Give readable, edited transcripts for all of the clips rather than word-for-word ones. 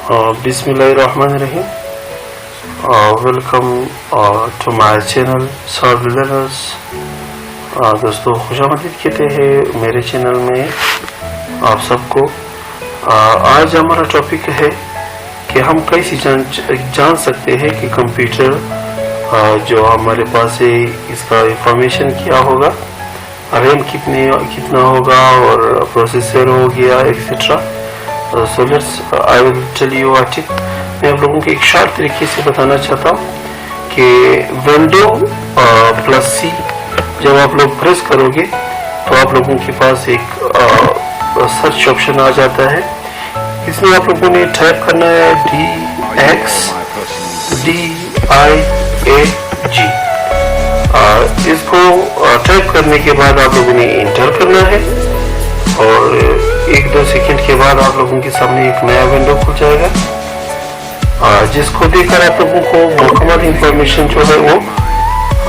Bismillahirrahmanirrahim. Welcome to my channel Solve Learners. दोस्तों खुशामदीद कहते हैं मेरे चैनल में आप सबको। आज हमारा टॉपिक है कि हम कैसे जान सकते हैं कि कंप्यूटर जो हमारे पास है इसका इंफॉर्मेशन क्या होगा, रैम कितना होगा और प्रोसेसर हो गया etcetera. So I will tell you what it. मैं आप लोगों को एक शॉर्ट तरीके से बताना चाहता हूँ कि विंडो प्लस सी जब आप लोग प्रेस करोगे तो आप लोगों के पास एक सर्च ऑप्शन आ जाता है। इसमें आप लोगों ने टाइप करना है DXDIAG। इसको टाइप करने के बाद आप लोगों ने इंटर करना है और 1-2 सेकंड के बाद आप लोगों के सामने एक नया विंडो खुल जाएगा, जिसको देखकर आप लोगों को मुकम्मल इंफॉर्मेशन जो है वो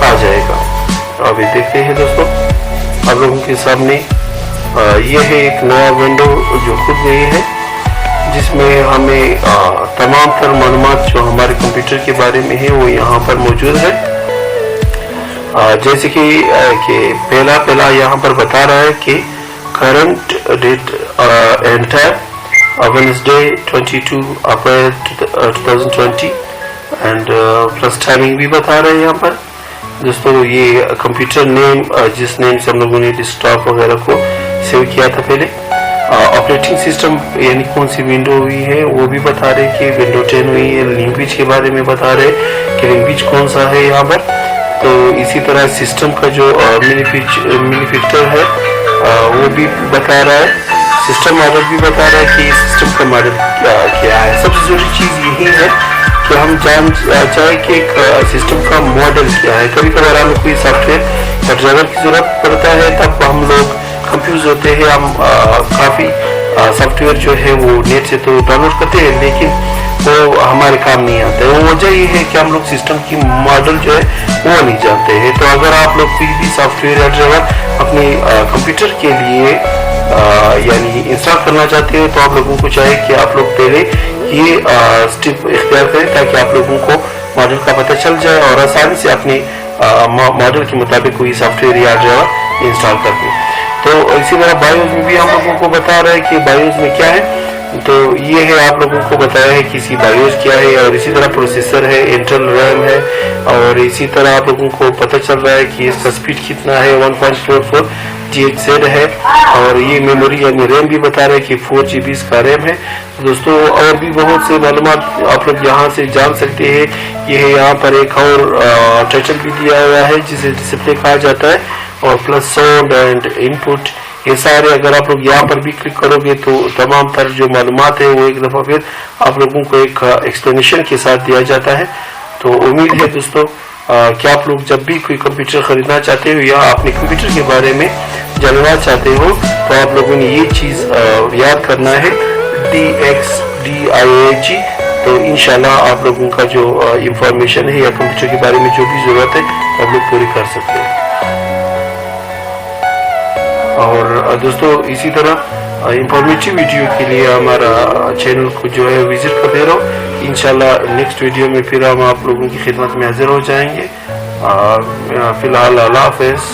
आ जाएगा। अभी देखते हैं दोस्तों, आप लोगों के सामने ये है एक नया विंडो जो खुल गई है, जिसमें हमें तमाम तर मालूमात जो हमारे कंप्यूटर के बारे में है वो यहाँ पर मौजूद है। जैसे कि पहला यहाँ पर बता रहा है कि current date and time Wednesday 22 April 2020 and plus timing भी बता रहे हैं यहाँ पर। दोस्तों ये कंप्यूटर नेम जिस नेम से हम लोगों ने डेस्कटॉप वगैरह को सेव किया था पहले, ऑपरेटिंग सिस्टम यानी कौन सी विंडो हुई है वो भी बता रहे कि विंडो 10 हुई है। लैंग्वेज के बारे में बता रहे कि लैंग्वेज कौन सा है यहाँ पर। तो इसी तरह सिस्टम का जो मैन्युफैक्चर है वो भी बता रहा है, सिस्टम मॉडल भी बता रहा है कि सिस्टम का मॉडल क्या है। सबसे जरूरी चीज़ यही है कि हम जान चाहे कि एक सिस्टम का मॉडल क्या है। कभी कभार हमें कोई सॉफ्टवेयर या ड्राइवर की ज़रूरत पड़ता है, तब हम लोग कंफ्यूज होते हैं। हम काफ़ी सॉफ्टवेयर जो है वो नेट से तो डाउनलोड करते हैं, लेकिन वो हमारे काम नहीं आता है। वो वजह ये है कि हम लोग सिस्टम की मॉडल जो है वो नहीं जानते हैं। तो अगर आप लोग कोई भी सॉफ्टवेयर या ड्राइवर अपने कंप्यूटर के लिए यानी इंस्टॉल करना चाहते हो, तो आप लोगों को चाहिए कि आप लोग पहले ये स्टेप इख्तियार करें ताकि आप लोगों को मॉडल का पता चल जाए और आसानी से अपने मॉडल के मुताबिक कोई सॉफ्टवेयर या ड्राइवर इंस्टॉल कर दें। तो इसी तरह बायोस में भी हम लोगों को बता रहा है कि बायोस में क्या है। तो ये है आप लोगों को बताया है कि इसकी बायोस क्या है, और इसी तरह प्रोसेसर है, इंटेल रैम है, और इसी तरह आप लोगों को पता चल रहा है कि इसका स्पीड कितना है, 1.44 GHz है, और ये मेमोरी यानी रैम भी बता रहे हैं कि 4 GB इसका रैम है। तो दोस्तों और भी बहुत से मालूमात आप लोग यहाँ से जान सकते हैं। ये है यहाँ पर एक और टाइटल भी दिया हुआ है जिसे डिस्प्ले कहा जाता है, और प्लस साउंड एंड इनपुट, ये सारे अगर आप लोग यहाँ पर भी क्लिक करोगे तो तमाम तर जो मालूमात है वो एक दफ़ा फिर आप लोगों को एक एक्सप्लेनेशन के साथ दिया जाता है। तो उम्मीद है दोस्तों कि आप लोग जब भी कोई कंप्यूटर खरीदना चाहते हो या अपने कंप्यूटर के बारे में जानना चाहते हो, तो आप लोगों ने ये चीज़ याद करना है, DXDIAG। तो इंशाल्लाह आप लोगों का जो इंफॉर्मेशन है या कंप्यूटर के बारे में जो भी ज़रूरत है तो आप लोग पूरी कर सकते हैं। और दोस्तों इसी तरह इंफॉर्मेटिव वीडियो के लिए हमारा चैनल को जो है विजिट करते रहो। इंशाल्लाह नेक्स्ट वीडियो में फिर हम आप लोगों की खिदमत में हाजिर हो जाएंगे। फिलहाल अल्लाह हाफ़िज़।